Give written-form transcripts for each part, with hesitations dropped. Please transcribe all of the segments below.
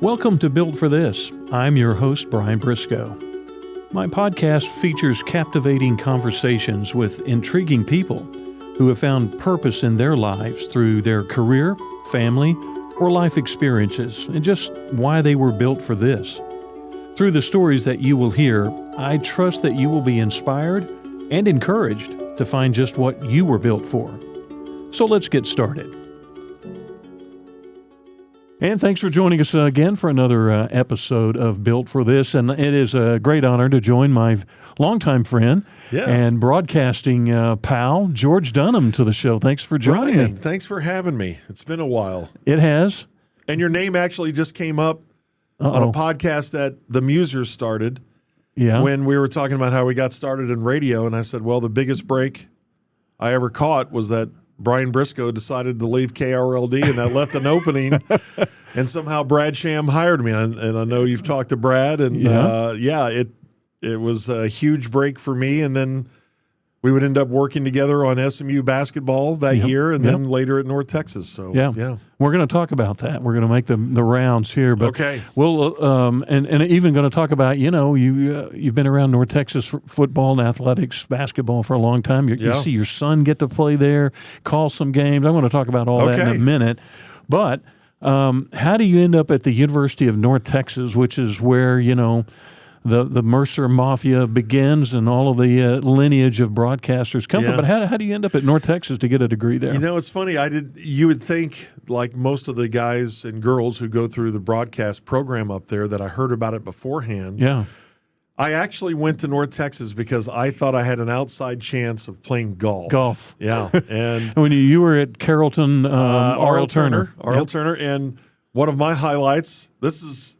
Welcome to Built for This. I'm your host, Brian Briscoe. My podcast features captivating conversations with intriguing people who have found purpose in their lives through their career, family, or life experiences, and just why they were built for this. Through the stories that you will hear, I trust that you will be inspired and encouraged to find just what you were built for. So let's get started. And thanks for joining us again for another episode of Built for This. And it is a great honor to join my longtime friend and broadcasting pal, George Dunham, to the show. Thanks for joining me. Thanks for having me. It's been a while. It has. And your name actually just came up on a podcast that the Musers started when we were talking about how we got started in radio. And I said, well, the biggest break I ever caught was that Brian Briscoe decided to leave KRLD, and that left an opening, and somehow Brad Sham hired me. And I know you've talked to Brad, and it was a huge break for me. And then we would end up working together on SMU basketball that year, and then later at North Texas. So we're going to talk about that. We're going to make the rounds here, but we'll and even going to talk about you've been around North Texas football and athletics, basketball for a long time. You see your son get to play there, call some games. I'm going to talk about all that in a minute, but how do you end up at the University of North Texas, which is where the Mercer Mafia begins and all of the lineage of broadcasters come from? But how do you end up at North Texas to get a degree there? It's funny. You would think, like most of the guys and girls who go through the broadcast program up there, that I heard about it beforehand. Yeah. I actually went to North Texas because I thought I had an outside chance of playing golf. Yeah. And when you were at Carrollton, R.L. Turner. R.L. Turner. And one of my highlights, this is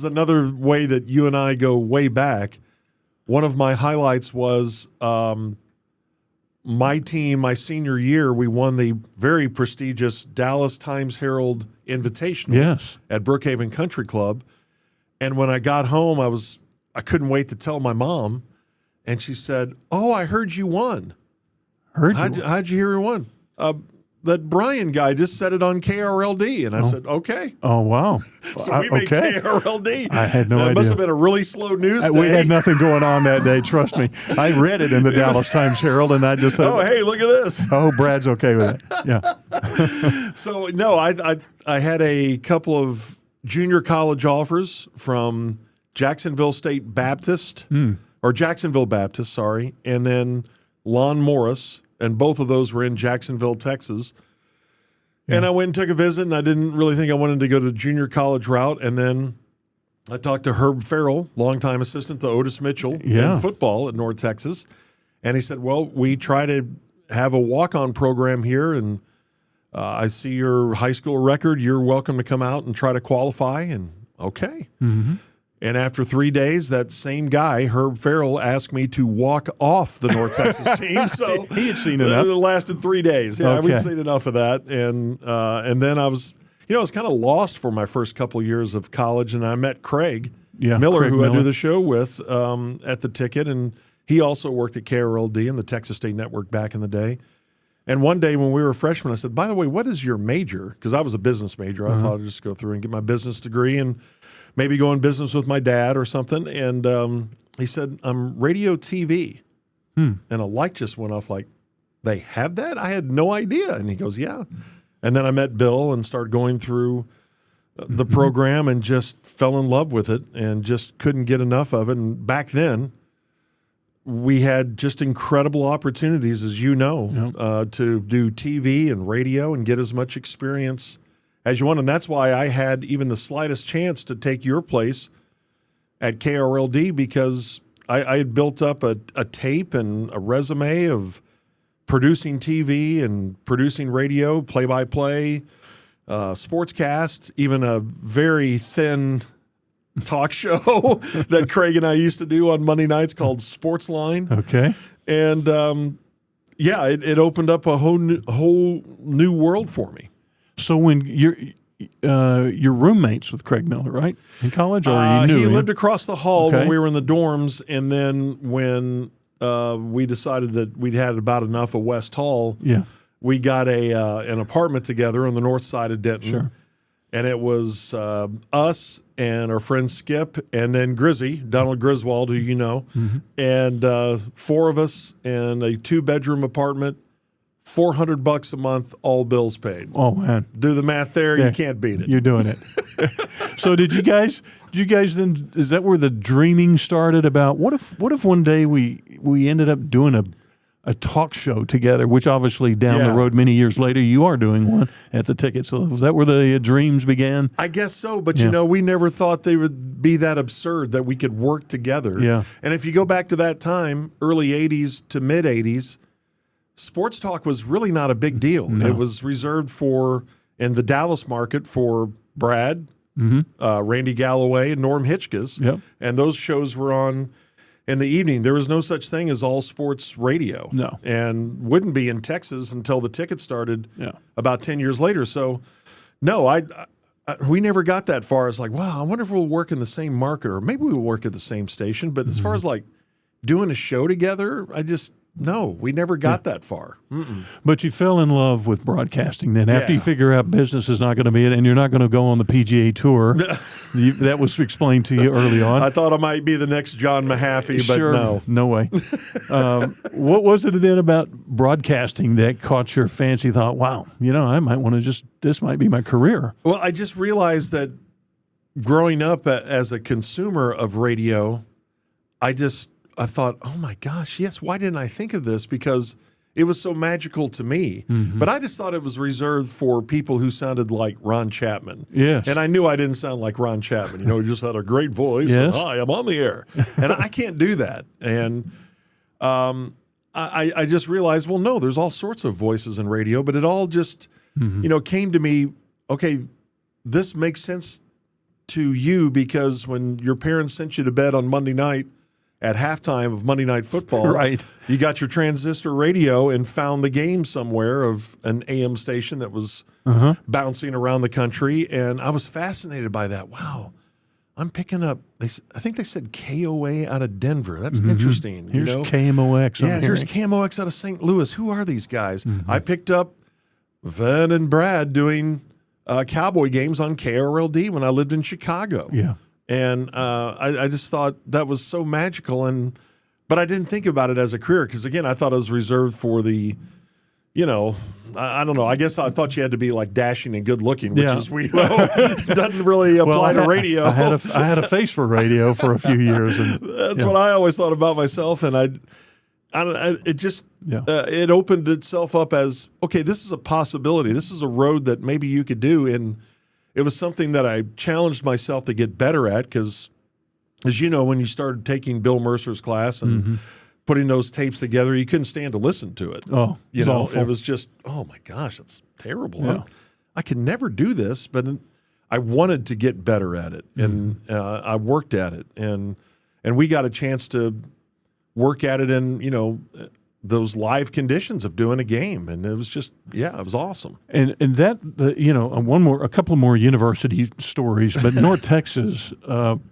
another way that you and I go way back. One of my highlights was my team, my senior year, we won the very prestigious Dallas Times-Herald Invitational at Brookhaven Country Club. And when I got home, I couldn't wait to tell my mom. And she said, "Oh, I heard you won." How'd you hear you won? That Brian guy just said it on KRLD. And I said, okay. Oh, wow. So we made KRLD. I had no idea. It must have been a really slow news day. We had nothing going on that day, trust me. I read it in the Dallas Times-Herald, and I just thought, oh, hey, look at this. Oh, Brad's okay with it. Yeah. So, no, I had a couple of junior college offers from Jacksonville State Baptist, or Jacksonville Baptist, sorry, and then Lon Morris. And both of those were in Jacksonville, Texas. Yeah. And I went and took a visit, and I didn't really think I wanted to go the junior college route. And then I talked to Herb Farrell, longtime assistant to Otis Mitchell in football at North Texas. And he said, well, we try to have a walk-on program here, and I see your high school record. You're welcome to come out and try to qualify. And okay. Mm-hmm. And after 3 days, that same guy, Herb Farrell, asked me to walk off the North Texas team. So he had seen enough. It lasted 3 days. Yeah, we'd seen enough of that. And then I was, I was kind of lost for my first couple years of college. And I met Craig Miller, who I do the show with at the Ticket. And he also worked at KRLD and the Texas State Network back in the day. And one day when we were freshmen, I said, by the way, what is your major? Because I was a business major. I thought I'd just go through and get my business degree and maybe go in business with my dad or something. And he said, I'm radio TV. And a light just went off like, they have that? I had no idea. And he goes, yeah. And then I met Bill and started going through the program and just fell in love with it and just couldn't get enough of it. And back then, we had just incredible opportunities, as you know, to do TV and radio and get as much experience as you want. And that's why I had even the slightest chance to take your place at KRLD, because I had built up a tape and a resume of producing TV and producing radio, play-by-play, sportscast, even a very thin talk show that Craig and I used to do on Monday nights called Sportsline. Okay. And, it opened up a whole new world for me. So when you're roommates with Craig Miller, right, in college, or you knew he him? lived across the hall when we were in the dorms, and then when we decided that we'd had about enough of West Hall, we got an apartment together on the north side of Denton. Sure. And it was us and our friend Skip, and then Grizzy, Donald Griswold, who you know, and 4 of us in a 2-bedroom apartment, $400 a month, all bills paid. Oh man, do the math there. Yeah. You can't beat it. You're doing it. So did you guys then? Is that where the dreaming started? About what if one day we ended up doing a talk show together, which obviously down the road many years later you are doing one at the Ticket. So was that where the dreams began? I guess so, but you know, we never thought they would be that absurd that we could work together. Yeah. And if you go back to that time, early 80s to mid 80s, sports talk was really not a big deal. No. It was reserved for, in the Dallas market, for Brad, Randy Galloway, and Norm Hitchcock. Yep. And those shows were on in the evening. There was no such thing as all sports radio. No. And wouldn't be in Texas until the Ticket started about 10 years later. So, no, we never got that far. It's like, wow, I wonder if we'll work in the same market, or maybe we'll work at the same station. But as far as like doing a show together, no, we never got that far. But you fell in love with broadcasting then. After you figure out business is not going to be it, and you're not going to go on the PGA Tour. That was explained to you early on. I thought I might be the next John Mahaffey, but no. No way. What was it then about broadcasting that caught your fancy? Thought, wow, I might want to this might be my career. Well, I just realized that growing up as a consumer of radio, I thought, oh my gosh, yes, why didn't I think of this? Because it was so magical to me. But I just thought it was reserved for people who sounded like Ron Chapman. Yes. And I knew I didn't sound like Ron Chapman. He just had a great voice. Yes. And, hi, I'm on the air. And I can't do that. And I just realized, well, no, there's all sorts of voices in radio, but it all just, came to me, okay, this makes sense to you because when your parents sent you to bed on Monday night, at halftime of Monday Night Football, right, you got your transistor radio and found the game somewhere of an AM station that was bouncing around the country, and I was fascinated by that. Wow, I'm picking up, I think they said KOA out of Denver. That's interesting. Here's KMOX. Yeah, here's KMOX out of St. Louis. Who are these guys? I picked up Ven and Brad doing Cowboy games on KRLD when I lived in Chicago. Yeah. And I just thought that was so magical, but I didn't think about it as a career because, again, I thought it was reserved for the, I don't know. I guess I thought you had to be like dashing and good looking, which is doesn't really apply to radio. I had a face for radio for a few years, and that's what I always thought about myself. And it opened itself up as, okay, this is a possibility. This is a road that maybe you could do. And it was something that I challenged myself to get better at because, as you know, when you started taking Bill Mercer's class and putting those tapes together, you couldn't stand to listen to it. Oh, awful. It was just, oh my gosh, that's terrible. Yeah. I could never do this, but I wanted to get better at it, and I worked at it, and we got a chance to work at it in those live conditions of doing a game, and it was just, it was awesome. And that a couple more university stories, but North Texas,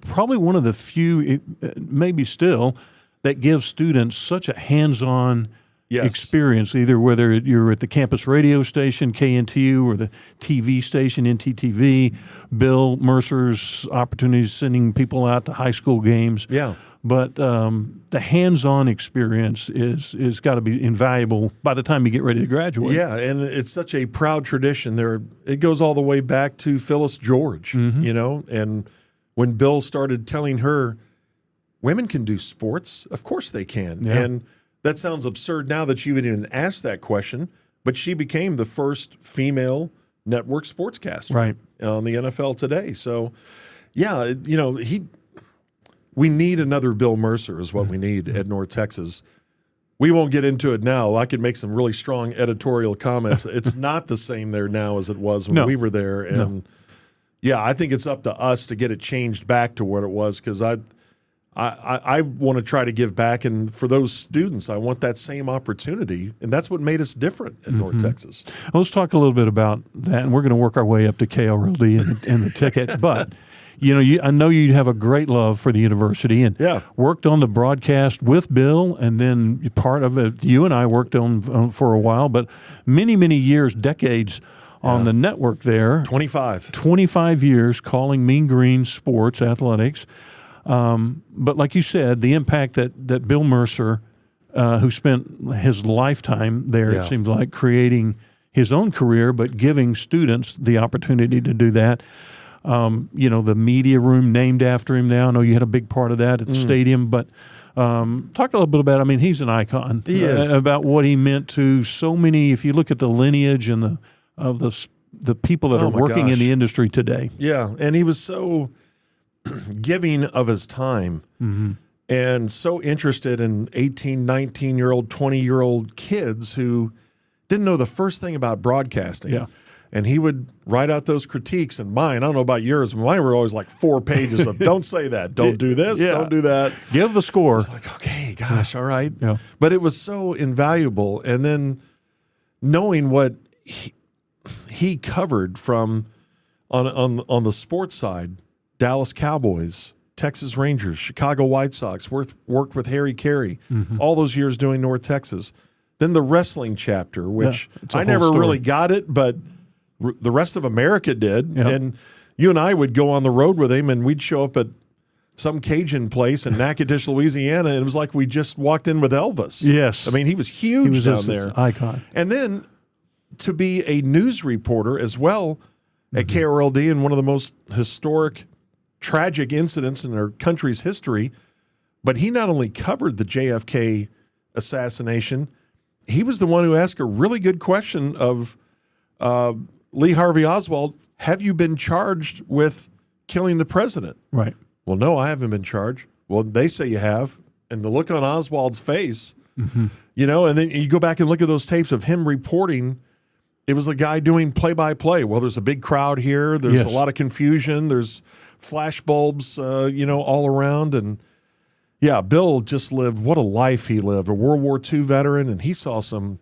probably one of the few, maybe still, that gives students such a hands-on experience, either whether you're at the campus radio station, KNTU, or the TV station, NTTV, Bill Mercer's opportunities sending people out to high school games. Yeah. But the hands-on experience is got to be invaluable by the time you get ready to graduate. Yeah, and it's such a proud tradition. It goes all the way back to Phyllis George, and when Bill started telling her, women can do sports, of course they can. Yeah. And that sounds absurd now that you would even ask that question, but she became the first female network sportscaster on the NFL Today. So, we need another Bill Mercer is what we need at North Texas. We won't get into it now. I could make some really strong editorial comments. It's not the same there now as it was when we were there. And, I think it's up to us to get it changed back to what it was because I want to try to give back. And for those students, I want that same opportunity. And that's what made us different at North Texas. Well, let's talk a little bit about that. And we're going to work our way up to KRLD and the ticket. But I know you have a great love for the university and worked on the broadcast with Bill, and then part of it, you and I worked on for a while, but many, many years, decades on the network there. 25 years calling Mean Green sports, athletics. But like you said, the impact that Bill Mercer, who spent his lifetime there, it seems like, creating his own career, but giving students the opportunity to do that. The media room named after him now. I know you had a big part of that at the stadium, but talk a little bit about, he's an icon. He is. About what he meant to so many, if you look at the lineage and the people that are working in the industry today. Yeah, and he was so giving of his time and so interested in 18, 19-year-old, 20-year-old kids who didn't know the first thing about broadcasting. Yeah. And he would write out those critiques, and mine, I don't know about yours, but mine were always like 4 pages of don't say that, don't do this, don't do that. Give the score. It's like, okay, gosh, all right. Yeah. But it was so invaluable. And then knowing what he covered from on the sports side, Dallas Cowboys, Texas Rangers, Chicago White Sox, worked with Harry Carey, all those years doing North Texas. Then the wrestling chapter, which I never really got it, but the rest of America did. Yep. And you and I would go on the road with him, and we'd show up at some Cajun place in Natchitoches, Louisiana, and it was like we just walked in with Elvis. Yes. He was huge down there. Icon. And then to be a news reporter as well at KRLD in one of the most historic, tragic incidents in our country's history, but he not only covered the JFK assassination, he was the one who asked a really good question of Lee Harvey Oswald, have you been charged with killing the president? Right. Well, no, I haven't been charged. Well, they say you have. And the look on Oswald's face, and then you go back and look at those tapes of him reporting. It was the guy doing play-by-play. Well, there's a big crowd here. There's a lot of confusion. There's flash bulbs, all around. And, yeah, Bill just lived, what a life he lived, a World War II veteran, and he saw some,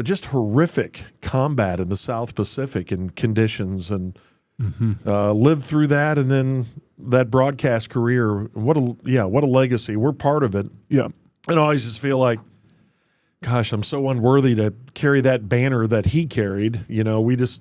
just horrific combat in the South Pacific and conditions, and lived through that, and then that broadcast career. What a legacy. We're part of it. Yeah. And I always just feel like, gosh, I'm so unworthy to carry that banner that he carried. We just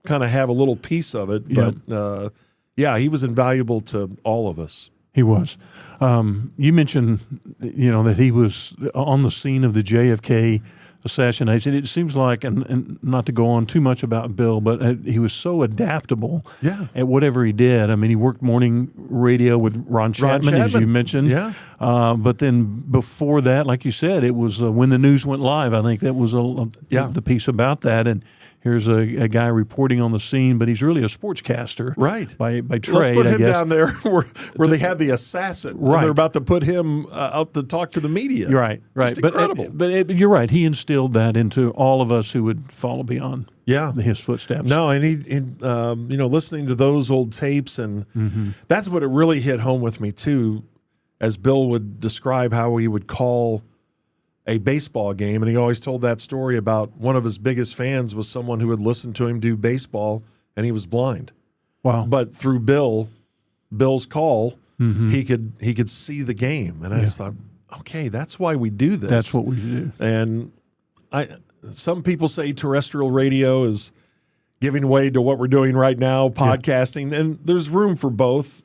kind of have a little piece of it. Yeah. But, he was invaluable to all of us. He was. You mentioned, that he was on the scene of the JFK assassination. It seems like, and not to go on too much about Bill, but he was so adaptable at whatever he did. He worked morning radio with Ron Chapman, as you mentioned. Yeah. But then before that, like you said, it was When the News Went Live. I think that was the piece about that. And here's a guy reporting on the scene, but he's really a sportscaster, right? By trade. Let's put him down there where they have the assassin. Right, they're about to put him out to talk to the media. Right. Just incredible. But you're right. He instilled that into all of us who would follow beyond. His footsteps. No, and he listening to those old tapes, and that's what it really hit home with me too, as Bill would describe how he would call a baseball game, and he always told that story about one of his biggest fans was someone who had listened to him do baseball, and he was blind. Wow! But through Bill's call, he could see the game, and I just thought, okay, that's why we do this. That's what we do. And some people say terrestrial radio is giving way to what we're doing right now, podcasting, and there's room for both.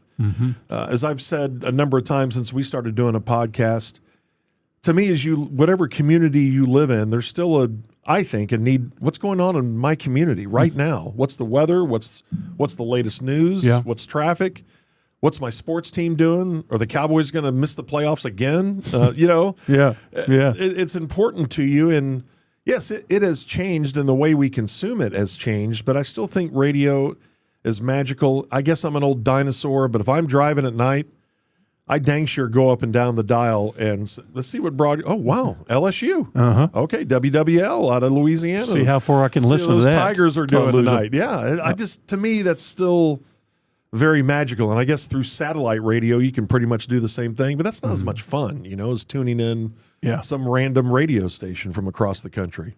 As I've said a number of times since we started doing a podcast, to me, whatever community you live in, there's still a need. What's going on in my community right now? What's the weather? What's the latest news? Yeah. What's traffic? What's my sports team doing? Are the Cowboys going to miss the playoffs again? It's important to you. And yes, it has changed, and the way we consume it has changed, but I still think radio is magical. I guess I'm an old dinosaur, but if I'm driving at night, I dang sure go up and down the dial and let's see what oh, wow, LSU. Okay, WWL out of Louisiana. See how far I can listen to that. Tigers are doing tonight. Yeah, to me, that's still very magical. And I guess through satellite radio, you can pretty much do the same thing, but that's not as much fun, as tuning in some random radio station from across the country.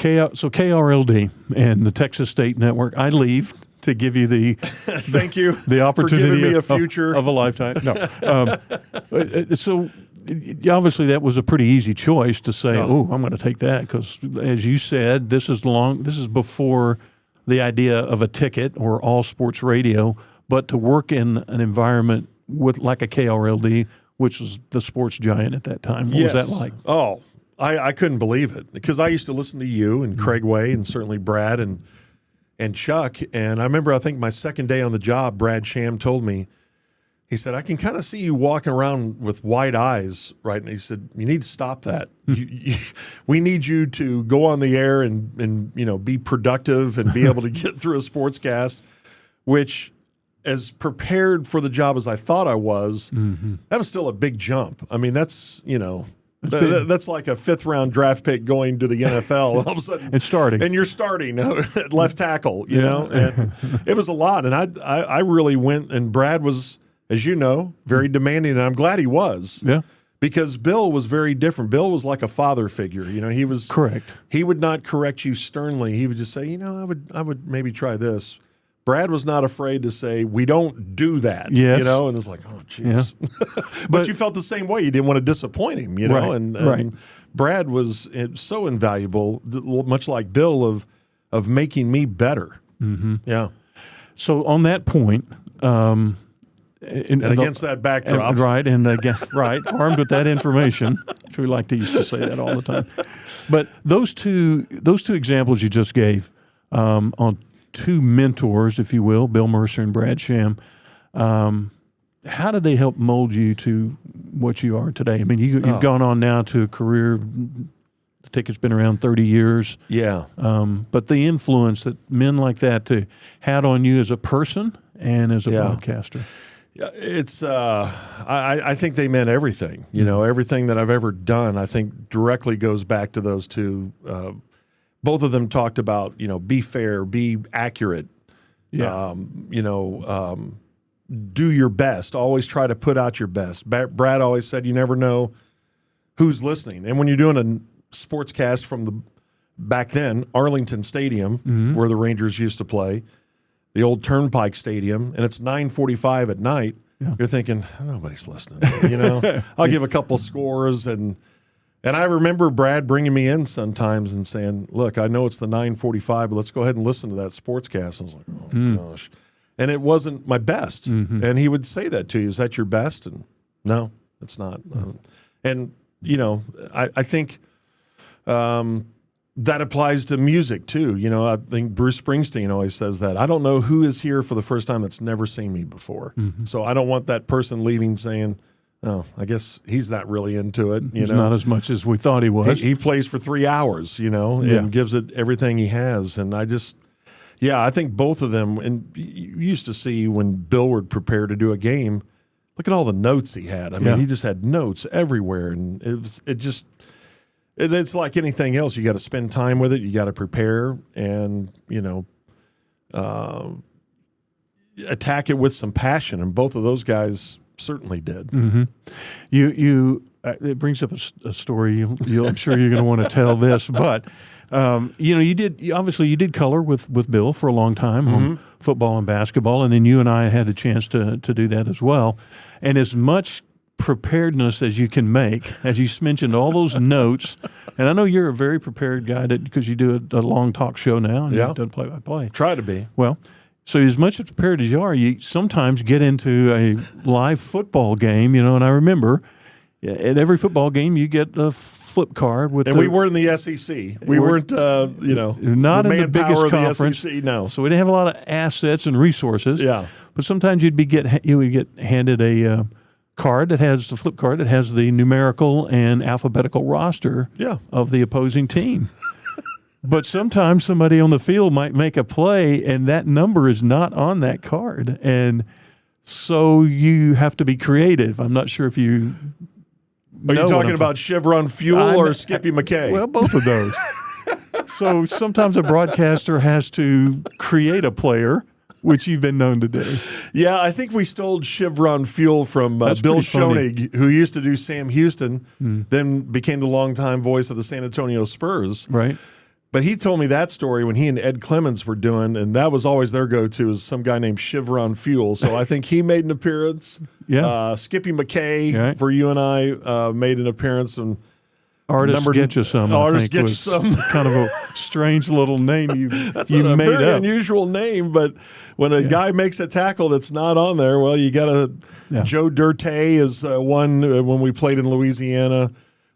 So KRLD and the Texas State Network, I leave to give you the thank you the opportunity for giving me a future of a lifetime. No, so obviously that was a pretty easy choice to say, I'm going to take that because, as you said, this is before the idea of a ticket or all sports radio, but to work in an environment with like a KRLD, which was the sports giant at that time. What was that like? Oh, I couldn't believe it, because I used to listen to you and Craig Way and certainly Brad and Chuck. And I remember, I think my second day on the job, Brad Sham told me, he said, I can kind of see you walking around with wide eyes, right? And he said, you need to stop that. We need you to go on the air and be productive and be able to get through a sportscast, which, as prepared for the job as I thought I was, that was still a big jump. I mean, that's that's like a fifth-round draft pick going to the NFL. All of a sudden, it's starting, and you're starting at left tackle. You know, and it was a lot. And I really went. And Brad was, as you know, very demanding, and I'm glad he was. Yeah. Because Bill was very different. Bill was like a father figure. You know, he was correct. He would not correct you sternly. He would just say, I would maybe try this. Brad was not afraid to say, we don't do that, yes. And it's like, oh, jeez. Yeah. but you felt the same way. You didn't want to disappoint him, right, and Brad was so invaluable, much like Bill, of making me better. Mm-hmm. Yeah. So on that point, and against that backdrop. Right, and again, armed with that information, which we like to used to say that all the time. But those two examples you just gave on two mentors, if you will, Bill Mercer and Brad Sham, how did they help mold you to what you are today? I mean, you've gone on now to a career, the ticket's been around 30 years. Yeah. But the influence that men like that had on you as a person and as a broadcaster. Yeah, it's. I think they meant everything. Everything that I've ever done, I think directly goes back to those two. Both of them talked about, be fair, be accurate. Yeah. Do your best. Always try to put out your best. Brad always said, you never know who's listening. And when you're doing a sportscast from the back then Arlington Stadium, where the Rangers used to play, the old Turnpike Stadium, and it's 9:45 at night, you're thinking, nobody's listening. I'll give a couple scores, and I remember Brad bringing me in sometimes and saying, look, I know it's the 9:45, but let's go ahead and listen to that sportscast. I was like, oh, gosh. And it wasn't my best. And he would say that to you. Is that your best? And no, it's not. And, I think that applies to music too. I think Bruce Springsteen always says that. I don't know who is here for the first time that's never seen me before. So I don't want that person leaving saying, oh, I guess he's not really into it. He's not as much as we thought he was. He plays for 3 hours, and gives it everything he has. And I think both of them, and you used to see when Bill would prepare to do a game, look at all the notes he had. I mean, he just had notes everywhere. And it's like anything else. You got to spend time with it. You got to prepare and, attack it with some passion. And both of those guys certainly did. It brings up a story. I'm sure you're going to want to tell this, but you did color with Bill for a long time on football and basketball, and then you and I had a chance to do that as well. And as much preparedness as you can make, as you mentioned, all those notes, and I know you're a very prepared guy because you do a long talk show now, and you've done play-by-play. Try to be. Well. So as much prepared as you are, you sometimes get into a live football game, and I remember at every football game you get a flip card with. And we were in the SEC. We weren't, not in the biggest conference. The SEC, no. So we didn't have a lot of assets and resources. Yeah. But sometimes you would get handed a card that has the flip card that has the numerical and alphabetical roster of the opposing team. But sometimes somebody on the field might make a play, and that number is not on that card. And so you have to be creative. I'm not sure if you Are you talking about Chevron Fuel or Skippy McKay? Well, both of those. So sometimes a broadcaster has to create a player, which you've been known to do. Yeah, I think we stole Chevron Fuel from Bill Schoenig, who used to do Sam Houston, then became the longtime voice of the San Antonio Spurs. Right. But he told me that story when he and Ed Clemens were doing, and that was always their go-to, is some guy named Chevron Fuel. So I think he made an appearance. Yeah. Skippy McKay, for you and I, made an appearance. And Artists Get You Some. Artists Get You Some. Kind of a strange little name that's you a made very up. unusual name, but when a guy makes a tackle that's not on there, well, you got to. Yeah. Joe Dirte is one when we played in Louisiana.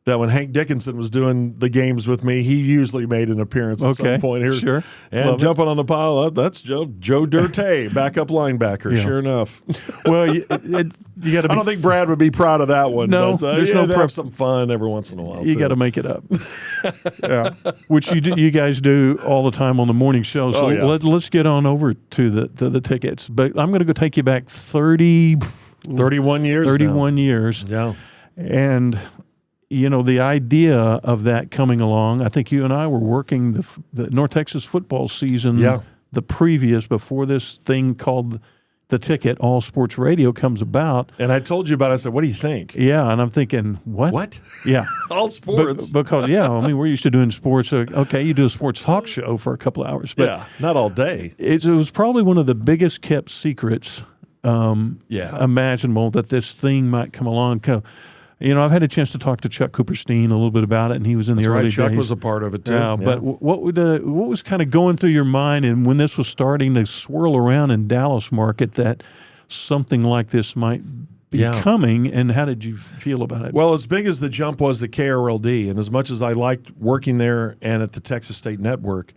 That when Hank Dickinson was doing the games with me, he usually made an appearance at some point here. Sure. And Love jumping on the pile, that's Joe Dirte, backup linebacker. Sure enough. Well, you got to. I don't think Brad would be proud of that one. No, but, there's no have some fun every once in a while. You got to make it up. Yeah, which you guys do all the time on the morning show. So let's get on over to the tickets. But I'm going to go take you back 31 years. 31 years. Yeah, and. The idea of that coming along, I think you and I were working the North Texas football season before this thing called The Ticket, All Sports Radio comes about. And I told you about it. I said, what do you think? Yeah, and I'm thinking, what? What? Yeah. All sports? Because, we're used to doing sports. Okay, you do a sports talk show for a couple of hours. But not all day. It was probably one of the biggest kept secrets imaginable that this thing might come along. I've had a chance to talk to Chuck Cooperstein a little bit about it, and he was in the early days. Chuck was a part of it too. Yeah, but what was kind of going through your mind, and when this was starting to swirl around in Dallas market, that something like this might be coming, and how did you feel about it? Well, as big as the jump was to KRLD, and as much as I liked working there and at the Texas State Network,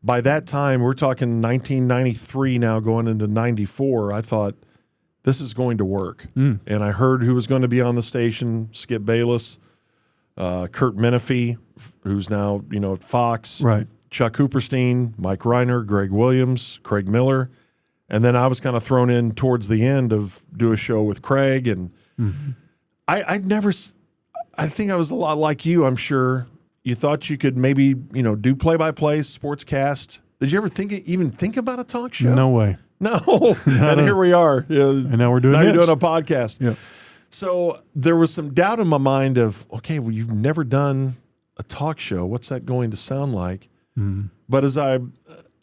by that time, we're talking 1993 now, going into 94, I thought, this is going to work. And I heard who was going to be on the station, Skip Bayless, Kurt Menefee, who's now, at Fox, right. Chuck Cooperstein, Mike Reiner, Greg Williams, Craig Miller. And then I was kind of thrown in towards the end of do a show with Craig. And I think I was a lot like you, I'm sure. You thought you could maybe, do play-by-play, sportscast. Did you ever even think about a talk show? No way. No, and here we are. And now we're doing You're doing a podcast. Yeah. So there was some doubt in my mind of, okay, well, you've never done a talk show. What's that going to sound like? But as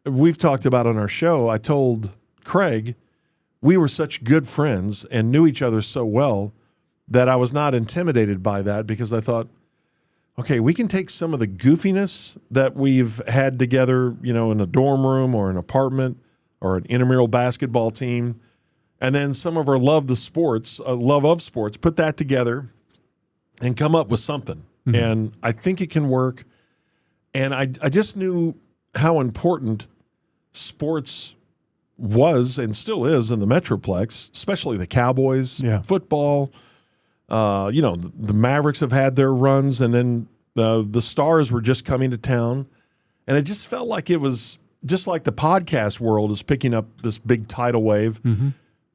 we've talked about on our show, I told Craig we were such good friends and knew each other so well that I was not intimidated by that, because I thought, okay, we can take some of the goofiness that we've had together, in a dorm room or an apartment, or an intramural basketball team, and then some of our love of sports, put that together and come up with something. And I think it can work. And I just knew how important sports was and still is in the Metroplex, especially the Cowboys, football. The Mavericks have had their runs, and then the Stars were just coming to town. And it just felt like it was just like the podcast world is picking up this big tidal wave.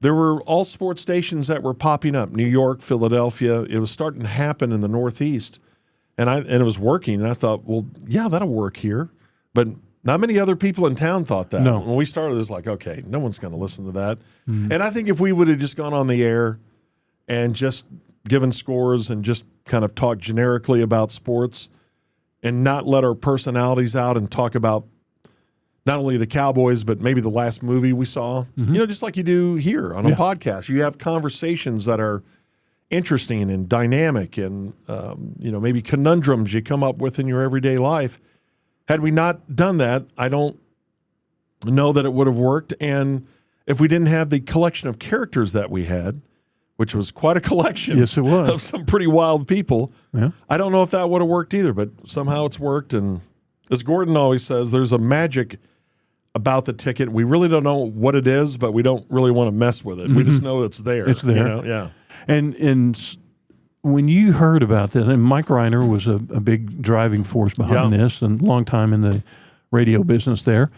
There were all sports stations that were popping up, New York, Philadelphia. It was starting to happen in the Northeast, and it was working. And I thought, well, yeah, that'll work here. But not many other people in town thought that. No. When we started, it was like, okay, no one's going to listen to that. And I think if we would have just gone on the air and just given scores and just kind of talked generically about sports and not let our personalities out and talk about not only the Cowboys, but maybe the last movie we saw, just like you do here on a podcast. You have conversations that are interesting and dynamic and, maybe conundrums you come up with in your everyday life. Had we not done that, I don't know that it would have worked. And if we didn't have the collection of characters that we had, which was quite a collection yes, it was. of some pretty wild people, I don't know if that would have worked either, but somehow it's worked. And as Gordon always says, there's a magic about the ticket. We really don't know what it is, but we don't really want to mess with it. We just know it's there. It's there. Yeah. And when you heard about this, and Mike Reiner was a big driving force behind this and long time in the radio business there.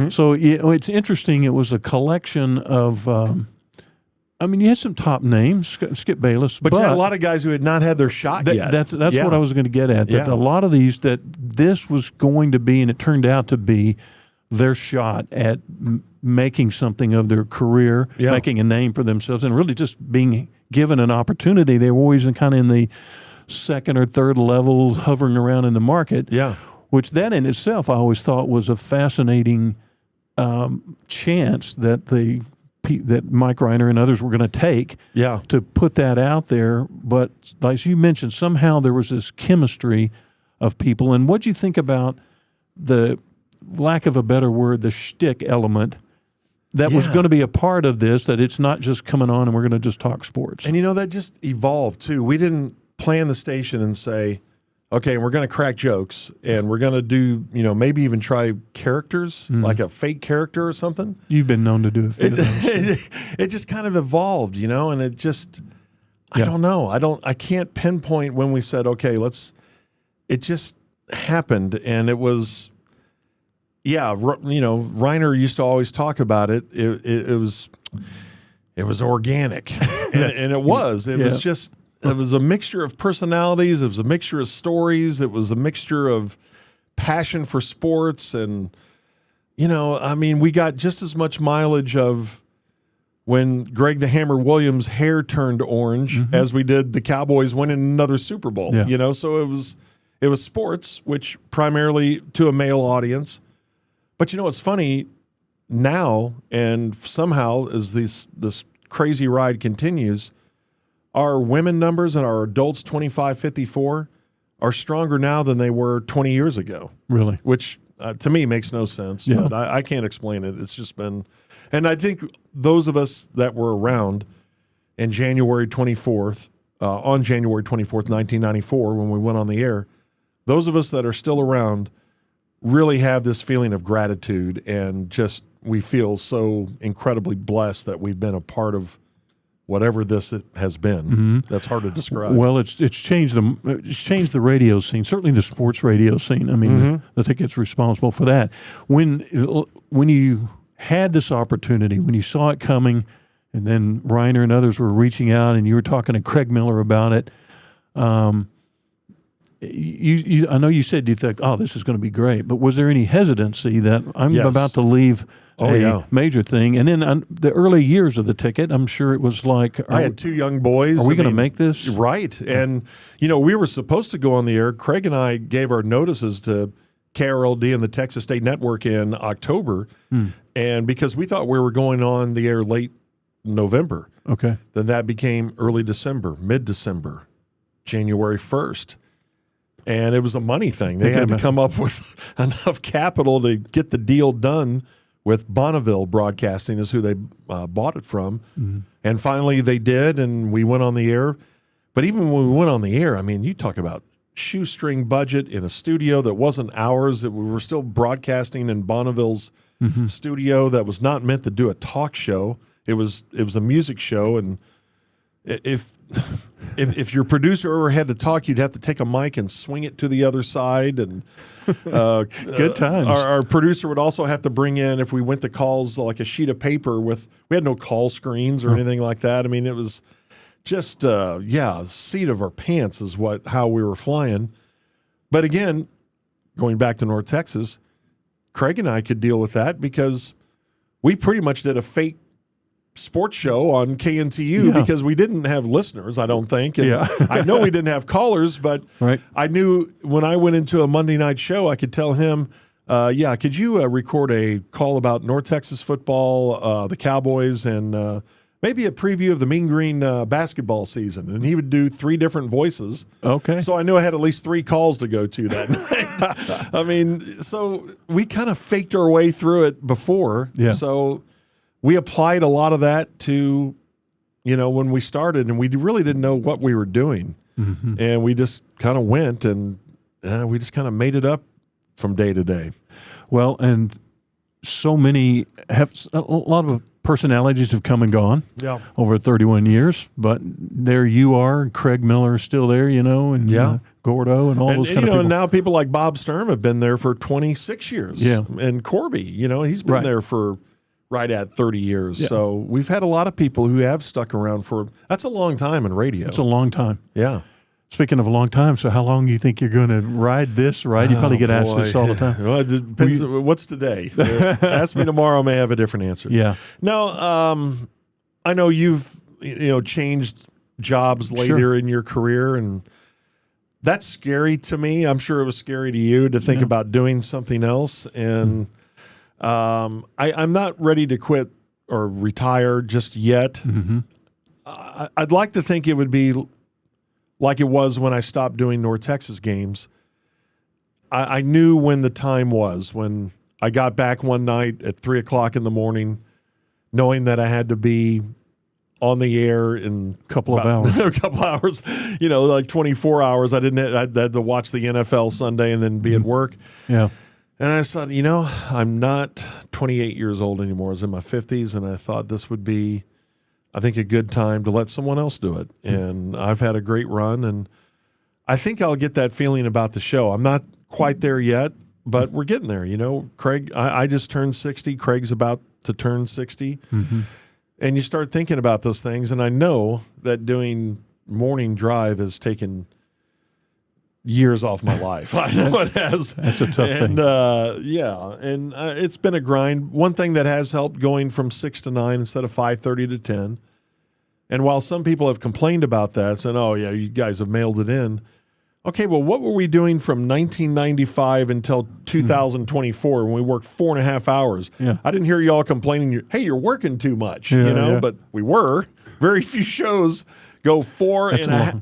So it's interesting. It was a collection of you had some top names, Skip Bayless. But you had a lot of guys who had not had their shot yet. That's what I was going to get at. That a lot of these, that this was going to be, and it turned out to be, their shot at making something of their career, making a name for themselves, and really just being given an opportunity. They were always kind of in the second or third level, hovering around in the market, which that in itself I always thought was a fascinating chance that the that Mike Reiner and others were going to take to put that out there. But as you mentioned, somehow there was this chemistry of people. And what do you think about the lack of a better word, the shtick element that was going to be a part of this, that it's not just coming on and we're going to just talk sports? And, that just evolved, too. We didn't plan the station and say, okay, we're going to crack jokes and we're going to do, maybe even try characters, like a fake character or something. You've been known to do a few of those. It just kind of evolved, and it just, I don't know. I can't pinpoint when we said, okay, it just happened. And it was, Reiner used to always talk about it. It was organic, and it was. It was just. It was a mixture of personalities. It was a mixture of stories. It was a mixture of passion for sports, and we got just as much mileage of when Greg the Hammer Williams' hair turned orange as we did the Cowboys winning another Super Bowl. Yeah. So it was sports, which primarily to a male audience. But it's funny now, and somehow as this crazy ride continues, our women numbers and our adults 25-54 are stronger now than they were 20 years ago. Really? Which to me makes no sense. Yeah. But I can't explain it. It's just been, and I think those of us that were around in January 24th, on January 24th, 1994, when we went on the air, those of us that are still around really have this feeling of gratitude, and just we feel so incredibly blessed that we've been a part of whatever this has been. That's hard to describe. Well, it's changed the radio scene, certainly the sports radio scene. I mean, the ticket's responsible for that. When you had this opportunity, when you saw it coming, and then Reiner and others were reaching out, and you were talking to Craig Miller about it, I know you said you thought, oh, this is going to be great, but was there any hesitancy that I'm about to leave major thing? And then the early years of the ticket, I'm sure it was like, I had two young boys. Are we going to make this? Right. And, we were supposed to go on the air. Craig and I gave our notices to KRLD and the Texas State Network in October. And because we thought we were going on the air late November. Okay. Then that became early December, mid-December, January 1st. And it was a money thing. They had to come up with enough capital to get the deal done with Bonneville Broadcasting is who they bought it from. And finally they did, and we went on the air. But even when we went on the air, I mean, you talk about shoestring budget in a studio that wasn't ours, that we were still broadcasting in Bonneville's studio that was not meant to do a talk show. It was a music show, and if your producer ever had to talk, you'd have to take a mic and swing it to the other side. And good times. Our producer would also have to bring in, if we went to calls, like a sheet of paper with. We had no call screens or anything like that. I mean, it was just seat of our pants is how we were flying. But again, going back to North Texas, Craig and I could deal with that because we pretty much did a fake sports show on KNTU because we didn't have listeners, I don't think. And I know we didn't have callers, but I knew when I went into a Monday night show, I could tell him, could you record a call about North Texas football, the Cowboys, and maybe a preview of the Mean Green basketball season? And he would do 3 different voices. Okay. So I knew I had at least 3 calls to go to that night. I mean, so we kind of faked our way through it before. Yeah. So we applied a lot of that to, when we started, and we really didn't know what we were doing. And we just kind of went, and we just kind of made it up from day to day. Well, and so many a lot of personalities have come and gone over 31 years, but there you are, Craig Miller is still there, and Gordo and all those kind of people. And now people like Bob Sturm have been there for 26 years. Yeah. And Corby, he's been there for right at 30 years. Yeah. So we've had a lot of people who have stuck around that's a long time in radio. It's a long time. Yeah. Speaking of a long time, so how long do you think you're going to ride this ride? You probably get asked this all the time. Well, it depends. What's today? Ask me tomorrow, I may have a different answer. Yeah. Now, I know you've changed jobs later in your career, and that's scary to me. I'm sure it was scary to you to think about doing something else. And I'm not ready to quit or retire just yet. Mm-hmm. I'd like to think it would be like it was when I stopped doing North Texas games. I knew when the time was, when I got back one night at 3 o'clock in the morning, knowing that I had to be on the air in a couple of hours, like 24 hours. I had to watch the NFL Sunday and then be at work. Yeah. And I thought, I'm not 28 years old anymore. I was in my 50s, and I thought this would be, I think, a good time to let someone else do it. And I've had a great run, and I think I'll get that feeling about the show. I'm not quite there yet, but we're getting there. Craig, I just turned 60. Craig's about to turn 60. Mm-hmm. And you start thinking about those things, and I know that doing morning drive has taken years off my life. I know it has. That's a tough thing. It's been a grind. One thing that has helped, going from 6 to 9 instead of 5:30 to 10. And while some people have complained about that, saying, "Oh yeah, you guys have mailed it in." Okay, well, what were we doing from 1995 until 2024 when we worked 4.5 hours? Yeah. I didn't hear y'all complaining, hey, you're working too much, but we were. Very few shows go 4.5.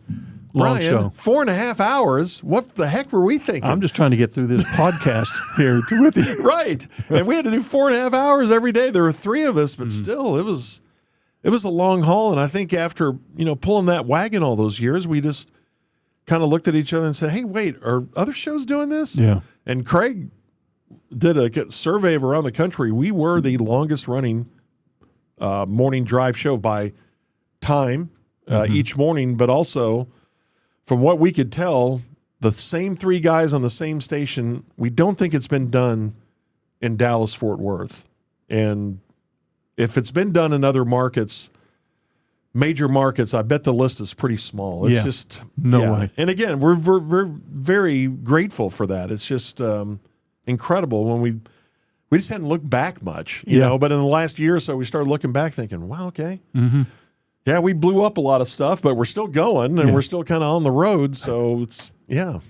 Long show. 4.5 hours. What the heck were we thinking? I'm just trying to get through this podcast here with you. Right. And we had to do 4.5 hours every day. There were 3 of us, but still, it was a long haul. And I think after, pulling that wagon all those years, we just kind of looked at each other and said, hey, wait, are other shows doing this? Yeah. And Craig did a survey of around the country. We were the longest running morning drive show by time each morning, but also from what we could tell, the same 3 guys on the same station, we don't think it's been done in Dallas-Fort Worth. And if it's been done in other markets, major markets, I bet the list is pretty small. It's just no way. And again, we're very grateful for that. It's just incredible when we just hadn't looked back much, you know. But in the last year or so, we started looking back, thinking, "Wow, okay, yeah, we blew up a lot of stuff, but we're still going and we're still kind of on the road." So it's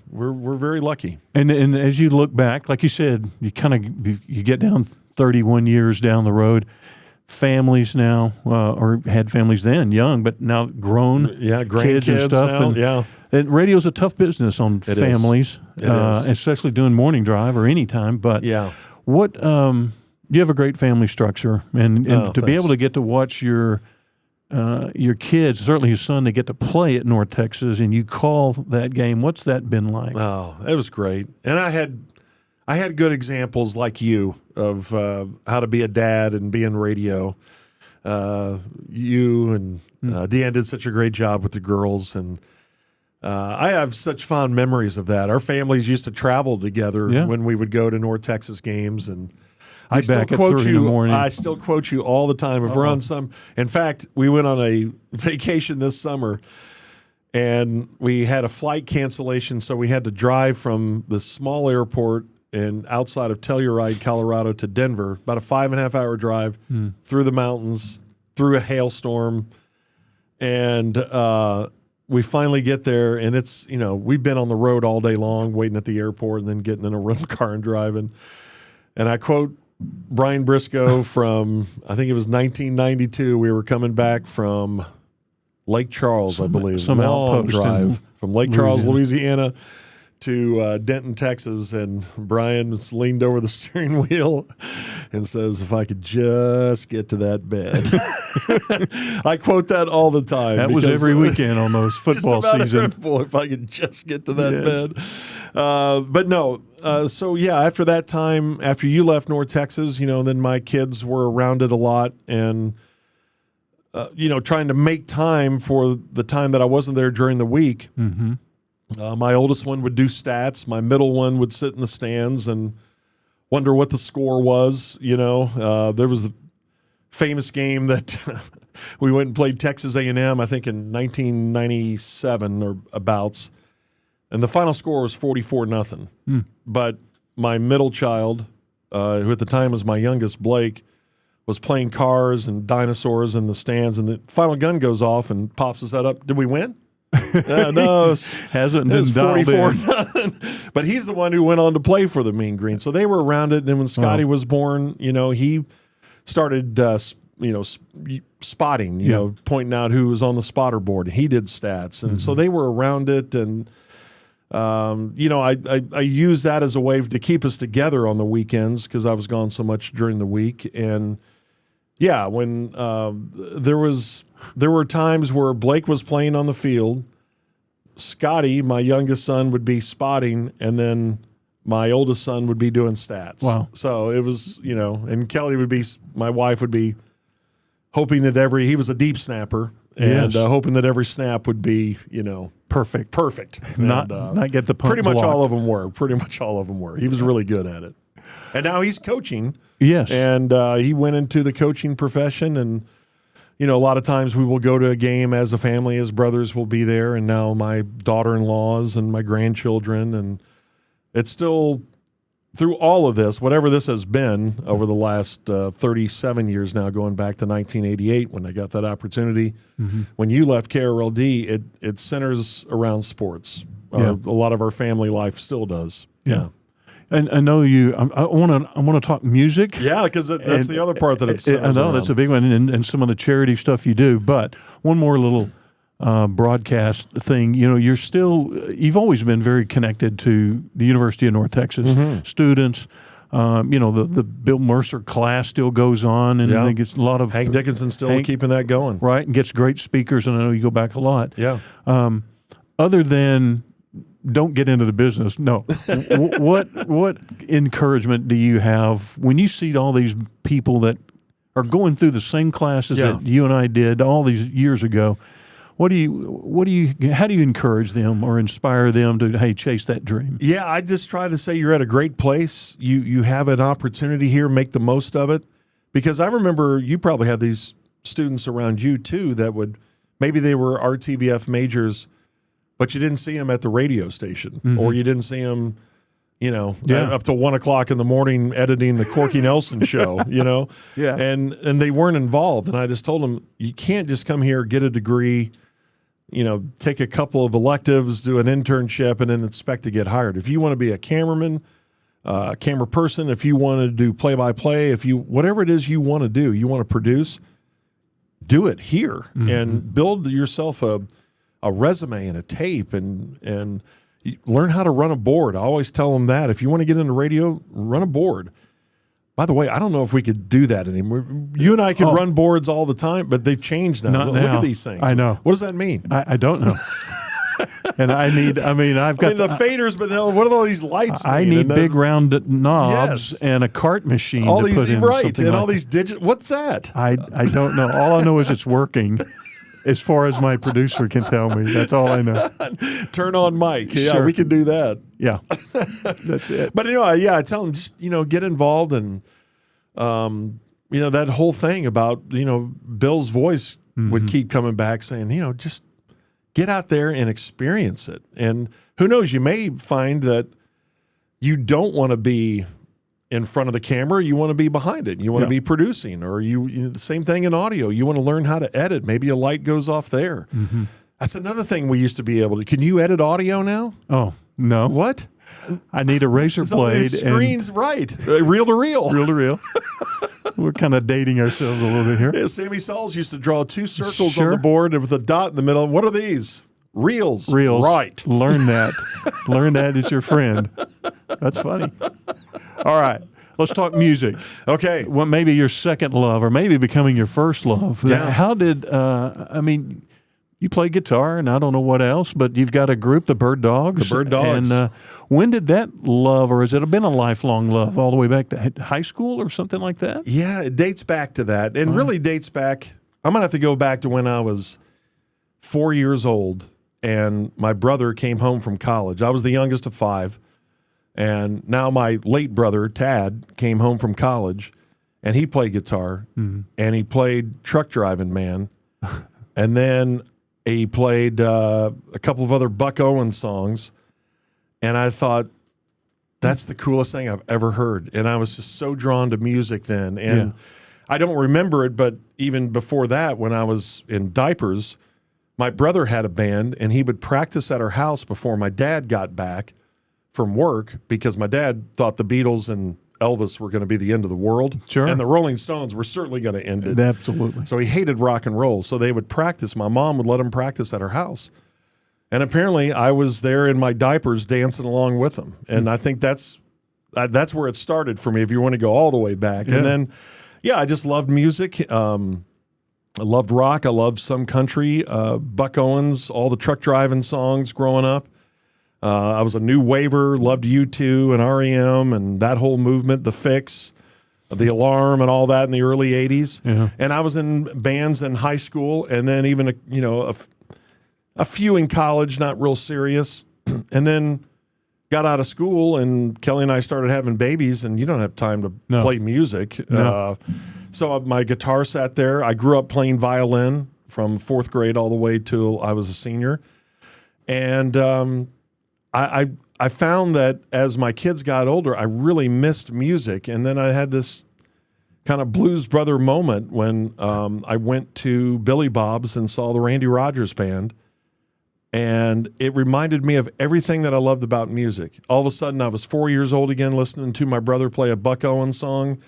we're very lucky. And as you look back, like you said, you get down 31 years down the road. Families now, or had families then, young, but now grown, kids and stuff. Now, and radio's a tough business on families, especially doing morning drive or any time. But what you have a great family structure, and to be able to get to watch your kids, certainly your son, they get to play at North Texas, and you call that game. What's that been like? Oh, it was great, and I had good examples like you of how to be a dad and be in radio. You and Deanne did such a great job with the girls, and I have such fond memories of that. Our families used to travel together when we would go to North Texas games, and I still quote you all the time. If we're on some, in fact, we went on a vacation this summer, and we had a flight cancellation, so we had to drive from the small airport and outside of Telluride, Colorado, to Denver, about a 5.5-hour drive through the mountains, through a hailstorm, and we finally get there, and it's we've been on the road all day long, waiting at the airport, and then getting in a rental car and driving. And I quote Brian Briscoe from, I think it was 1992. We were coming back from Lake Charles, I believe, some long drive from Lake Charles, Louisiana, to Denton, Texas, and Brian leaned over the steering wheel and says, "If I could just get to that bed." I quote that all the time. That was every weekend on those football season. If I could just get to that bed. But no, after that time, after you left North Texas, then my kids were around it a lot, and trying to make time for the time that I wasn't there during the week. Mm-hmm. My oldest one would do stats. My middle one would sit in the stands and wonder what the score was. There was the famous game that we went and played Texas A&M, I think in 1997 or abouts, and the final score was 44-0. But my middle child, who at the time was my youngest, Blake, was playing cars and dinosaurs in the stands, and the final gun goes off and pops his head up. Did we win? No, hasn't been 44-0. But he's the one who went on to play for the Mean Green. So they were around it. And then when Scotty was born, he started spotting, pointing out who was on the spotter board. He did stats. And so they were around it. And, I used that as a way to keep us together on the weekends because I was gone so much during the week. And, yeah, when there were times where Blake was playing on the field, Scotty, my youngest son, would be spotting, and then my oldest son would be doing stats. Wow. So it was, and Kelly my wife would be hoping that he was a deep snapper, and hoping that every snap would be, perfect. And, not get the punt Pretty much blocked. all of them were. He was really good at it. And now he's coaching. Yes. And he went into the coaching profession. And, a lot of times we will go to a game as a family. His brothers will be there. And now my daughter-in-laws and my grandchildren. And it's still, through all of this, whatever this has been over the last 37 years now, going back to 1988 when I got that opportunity. Mm-hmm. When you left KRLD, it centers around sports. A lot of our family life still does. Yeah. And I know you. I want to talk music. Yeah, because that's the other part that it's. I know that's a big one, and some of the charity stuff you do. But one more little broadcast thing. You've always been very connected to the University of North Texas students. The Bill Mercer class still goes on, and it gets a lot of Hank Dickinson still keeping that going, right? And gets great speakers, and I know you go back a lot. Yeah. Other than don't get into the business. No. What encouragement do you have when you see all these people that are going through the same classes that you and I did all these years ago? How do you encourage them or inspire them to chase that dream? Yeah, I just try to say you're at a great place. You have an opportunity here, make the most of it. Because I remember you probably had these students around you too that maybe they were RTVF majors, but you didn't see them at the radio station, or you didn't see them, up to 1 o'clock in the morning editing the Corky Nelson show, Yeah. And they weren't involved. And I just told them, you can't just come here, get a degree, take a couple of electives, do an internship, and then expect to get hired. If you want to be a cameraman, camera person, if you want to do play-by-play, whatever it is you want to do, you want to produce, do it here and build yourself a resume and a tape and learn how to run a board. I always tell them that. If you want to get into radio, run a board. By the way, I don't know if we could do that anymore. You and I could run boards all the time, but they've changed now. Not Look now. at these things. I know. What does that mean? I don't know. And I've got the faders, but what are all these lights mean? I need big round knobs and a cart machine to put in something all these digital. What's that? I don't know. All I know is it's working. As far as my producer can tell me, that's all I know. Turn on mic. Yeah, sure. We can do that. Yeah, that's it. But I tell them just get involved and that whole thing about Bill's voice would keep coming back saying just get out there and experience it. And who knows, you may find that you don't want to be in front of the camera, you want to be behind it. You want to be producing, or the same thing in audio. You want to learn how to edit. Maybe a light goes off there. Mm-hmm. That's another thing we used to be able to. Can you edit audio now? Oh, no. What? I need a razor blade. Screens, right. Reel to reel. Reel to reel. We're kind of dating ourselves a little bit here. Yeah, Sammy Sauls used to draw two circles on the board with a dot in the middle. What are these? Reels. Right. Learn that. Learn that as your friend. That's funny. All right. Let's talk music. Okay. Well, maybe your second love, or maybe becoming your first love. Yeah. How did, you play guitar and I don't know what else, but you've got a group, the Bird Dogs. The Bird Dogs. And when did that love, or has it been a lifelong love, all the way back to high school or something like that? Yeah, it dates back to that. And really dates back, I'm going to have to go back to when I was 4 years old and my brother came home from college. I was the youngest of five. And now my late brother, Tad, came home from college, and he played guitar, and he played Truck Driving Man, and then he played a couple of other Buck Owens songs, and I thought, that's the coolest thing I've ever heard. And I was just so drawn to music then. And I don't remember it, but even before that, when I was in diapers, my brother had a band, and he would practice at our house before my dad got back from work, because my dad thought the Beatles and Elvis were going to be the end of the world. Sure. And the Rolling Stones were certainly going to end it. Absolutely. So he hated rock and roll. So they would practice. My mom would let him practice at her house. And apparently I was there in my diapers dancing along with him. And I think that's where it started for me, if you want to go all the way back. Yeah. And then, I just loved music. I loved rock. I loved some country. Buck Owens, all the truck driving songs growing up. I was a new waver, loved U2 and REM and that whole movement, The Fix, The Alarm and all that in the early 80s. Yeah. And I was in bands in high school and then even, a few in college, not real serious. And then got out of school and Kelly and I started having babies and you don't have time to play music. No. So my guitar sat there. I grew up playing violin from 4th grade all the way till I was a senior. And I found that as my kids got older, I really missed music. And then I had this kind of Blues Brother moment when I went to Billy Bob's and saw the Randy Rogers Band. And it reminded me of everything that I loved about music. All of a sudden, I was 4 years old again listening to my brother play a Buck Owens song.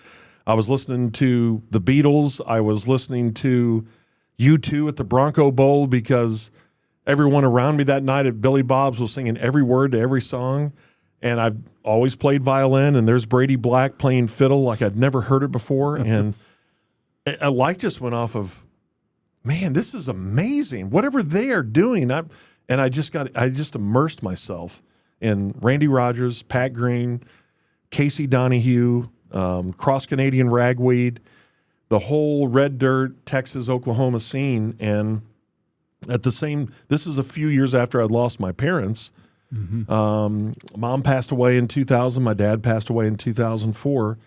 I was listening to the Beatles. I was listening to U2 at the Bronco Bowl because everyone around me that night at Billy Bob's was singing every word to every song. And I've always played violin, and there's Brady Black playing fiddle like I'd never heard it before. And a light just went off of, man, this is amazing. Whatever they are doing. I just immersed myself in Randy Rogers, Pat Green, Casey Donahue, Cross Canadian Ragweed, the whole Red Dirt, Texas, Oklahoma scene. And this is a few years after I'd lost my parents. Mm-hmm. Mom passed away in 2000. My dad passed away in 2004.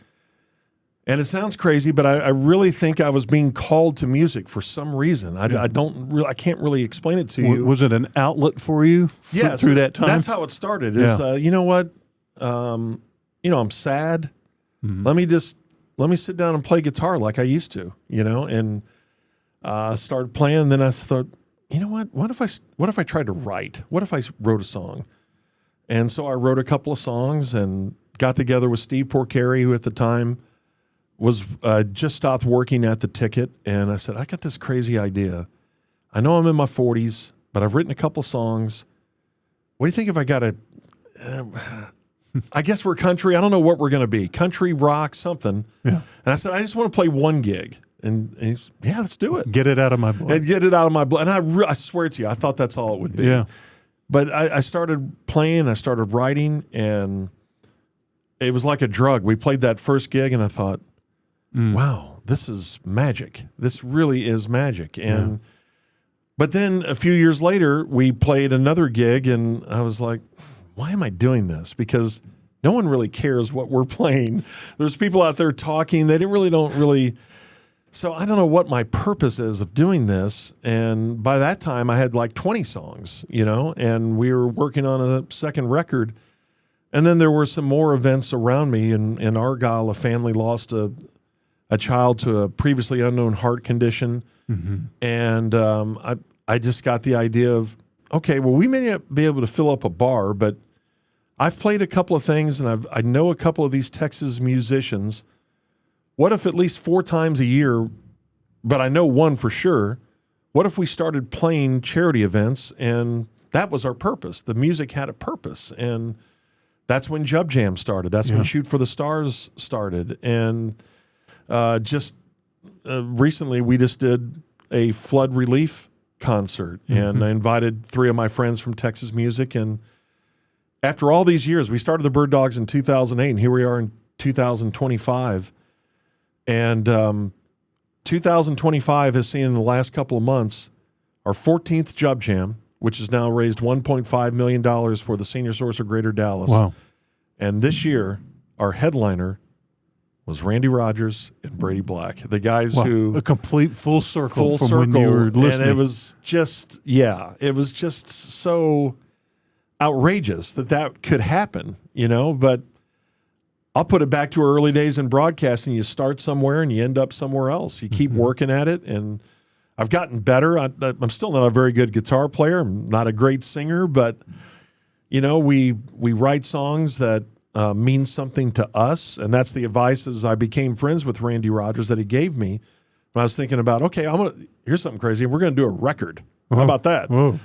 And it sounds crazy, but I really think I was being called to music for some reason. I can't really explain it to you. Was it an outlet for you through that time? That's how it started. You know what? I'm sad. Mm-hmm. Let me sit down and play guitar like I used to, and started playing. Then I thought, you know what? What if I tried to write? What if I wrote a song? And so I wrote a couple of songs and got together with Steve Porcari, who at the time was just stopped working at the Ticket. And I said, I got this crazy idea. I know I'm in my 40s, but I've written a couple of songs. What do you think if I got I guess we're country. I don't know what we're going to be. Country, rock, something. Yeah. And I said, I just want to play one gig. And he's, let's do it. Get it out of my blood. And get it out of my blood. And I swear to you, I thought that's all it would be. Yeah. But I started playing, I started writing, and it was like a drug. We played that first gig, and I thought, wow, this is magic. This really is magic. And but then a few years later, we played another gig, and I was like, why am I doing this? Because no one really cares what we're playing. There's people out there talking. They don't really. So I don't know what my purpose is of doing this. And by that time, I had like 20 songs, and we were working on a second record. And then there were some more events around me. In Argyle, a family lost a child to a previously unknown heart condition. Mm-hmm. And I just got the idea of, okay, well, we may not be able to fill up a bar, but I've played a couple of things, and I know a couple of these Texas musicians. What if at least 4 times a year, but I know one for sure, what if we started playing charity events? And that was our purpose. The music had a purpose. And that's when Jub Jam started. That's when Shoot for the Stars started. And recently we just did a flood relief concert. Mm-hmm. And I invited 3 of my friends from Texas Music. And after all these years, we started the Bird Dogs in 2008, and here we are in 2025. And 2025 has seen in the last couple of months our 14th Jub Jam, which has now raised $1.5 million for the Senior Source of Greater Dallas. Wow. And this year, our headliner was Randy Rogers and Brady Black, the guys who... A complete full circle when you were listening. And it was just so outrageous that could happen, but I'll put it back to our early days in broadcasting. You start somewhere and you end up somewhere else. You keep working at it, and I've gotten better. I'm still not a very good guitar player. I'm not a great singer, but we write songs that means something to us, and that's the advice as I became friends with Randy Rogers that he gave me when I was thinking about, okay, here's something crazy. We're going to do a record. How about that? Whoa.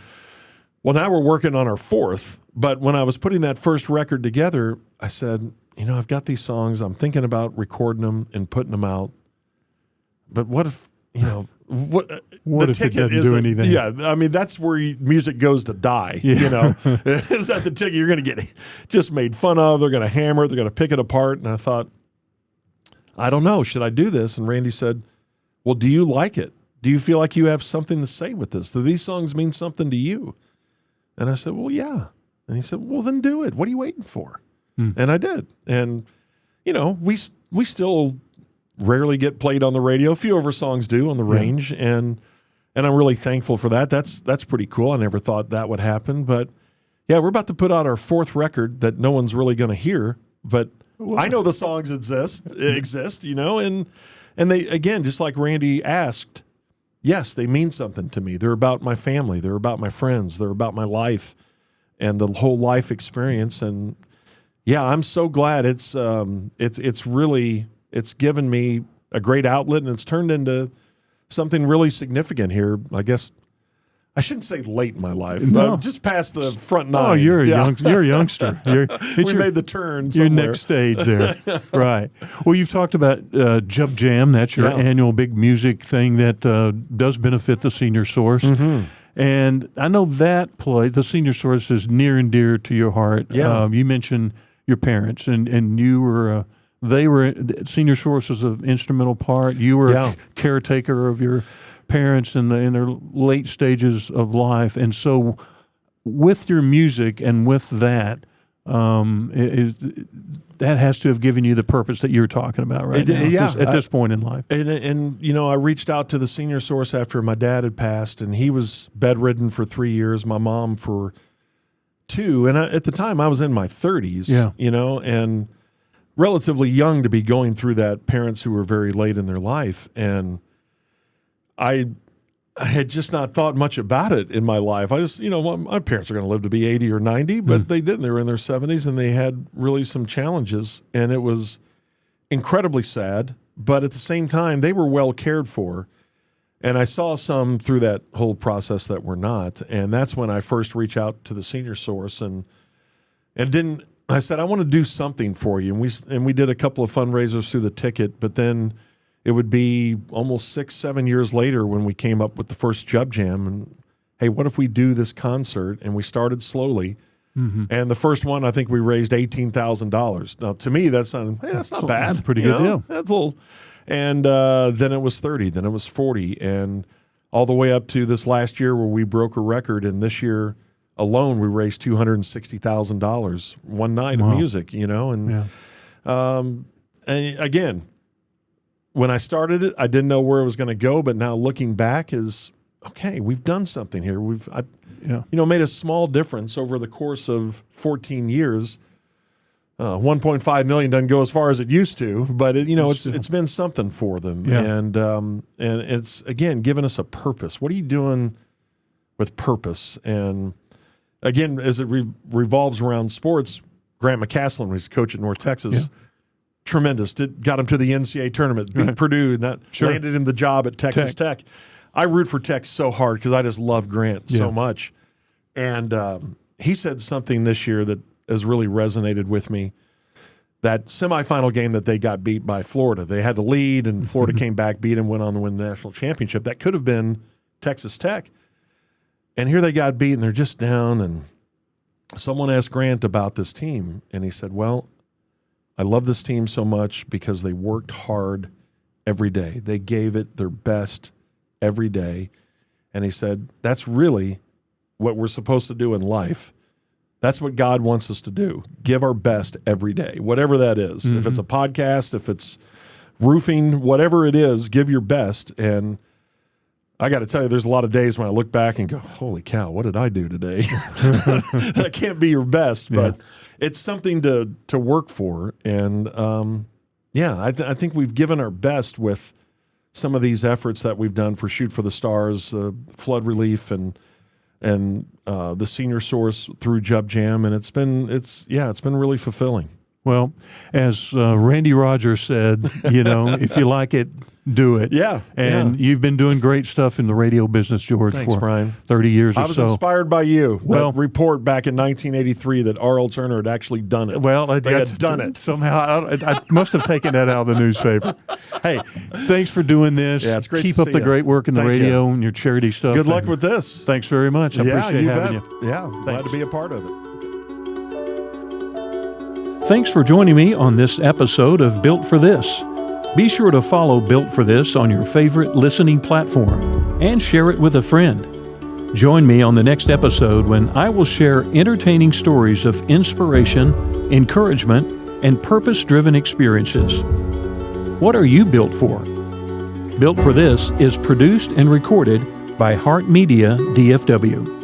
Well, now we're working on our fourth, but when I was putting that first record together, I said, I've got these songs. I'm thinking about recording them and putting them out. But what if, what if it doesn't do anything? Yeah, I mean, that's where music goes to die, Is that the ticket you're going to get just made fun of? They're going to hammer it. They're going to pick it apart. And I thought, I don't know. Should I do this? And Randy said, well, do you like it? Do you feel like you have something to say with this? Do these songs mean something to you? And I said, well, yeah. And he said, well, then do it. What are you waiting for? And I did. And, we still rarely get played on the radio. A few of our songs do on the range. And I'm really thankful for that. That's pretty cool. I never thought that would happen. But, yeah, we're about to put out our fourth record that no one's really going to hear. But I know the songs exist, and they, again, just like Randy asked, yes, they mean something to me. They're about my family. They're about my friends. They're about my life and the whole life experience. And yeah, I'm so glad it's given me a great outlet, and it's turned into something really significant here. I guess I shouldn't say late in my life. No. Just past the front nine. Oh, you're a youngster. We made the turn somewhere. Your next stage there. Right. Well, you've talked about Jub Jam. That's your annual big music thing that does benefit the Senior Source. Mm-hmm. And I know that the Senior Source is near and dear to your heart. Yeah. You mentioned your parents, and you were Senior Source was an instrumental part. You were a caretaker of your parents in their late stages of life, and so with your music and with that, that has to have given you the purpose that you're talking about right now at this point in life. And I reached out to the Senior Source after my dad had passed, and he was bedridden for 3 years, my mom for 2, and at the time I was in my 30s, and relatively young to be going through that, parents who were very late in their life, and I had just not thought much about it in my life. I just, my parents are going to live to be 80 or 90, but they didn't. They were in their 70s, and they had really some challenges, and it was incredibly sad. But at the same time, they were well cared for, and I saw some through that whole process that were not, and that's when I first reached out to the Senior Source, and I said, I want to do something for you, and we did a couple of fundraisers through the ticket, but then it would be almost 6-7 years later when we came up with the first Jub Jam. And, hey, what if we do this concert? And we started slowly. Mm-hmm. And the first one, I think we raised $18,000. Now, to me, that's not bad. That's a pretty good deal. That's a little. And then it was 30. Then it was 40. And all the way up to this last year where we broke a record. And this year alone, we raised $260,000 one night of music, And again, when I started it, I didn't know where it was going to go, but now looking back is, okay, we've done something here. We've made a small difference over the course of 14 years. 1.5 million doesn't go as far as it used to, but it's been something for them. Yeah. And it's, again, given us a purpose. What are you doing with purpose? And again, as it revolves around sports, Grant McCaslin, when he's coach at North Texas, tremendous. Got him to the NCAA tournament, beat Purdue, and that landed him the job at Texas Tech. I root for Tech so hard because I just love Grant so much. And he said something this year that has really resonated with me. That semifinal game that they got beat by Florida. They had to lead, and Florida came back, beat them, went on to win the national championship. That could have been Texas Tech. And here they got beat, and they're just down. And someone asked Grant about this team, and he said, well, I love this team so much because they worked hard every day. They gave it their best every day. And he said, that's really what we're supposed to do in life. That's what God wants us to do. Give our best every day, whatever that is. Mm-hmm. If it's a podcast, if it's roofing, whatever it is, give your best. And I got to tell you, there's a lot of days when I look back and go, holy cow, what did I do today? That can't be your best, but it's something to work for. And, I think we've given our best with some of these efforts that we've done for Shoot for the Stars, flood relief, and the Senior Source through Jub Jam. And it's been really fulfilling. Well, as Randy Rogers said, if you like it, do it. Yeah. And you've been doing great stuff in the radio business, George, for Brian. 30 years or so. I was inspired by you. Well, that report back in 1983 that R.L. Turner had actually done it. Well, they had done it. Somehow, I must have taken that out of the newspaper. Hey, thanks for doing this. Yeah, it's great Keep to up see the you. great work in the radio and your charity stuff. Good luck with this. Thanks very much. I appreciate having you. Yeah, glad to be a part of it. Thanks for joining me on this episode of Built for This. Be sure to follow Built for This on your favorite listening platform and share it with a friend. Join me on the next episode when I will share entertaining stories of inspiration, encouragement, and purpose-driven experiences. What are you built for? Built for This is produced and recorded by Heart Media DFW.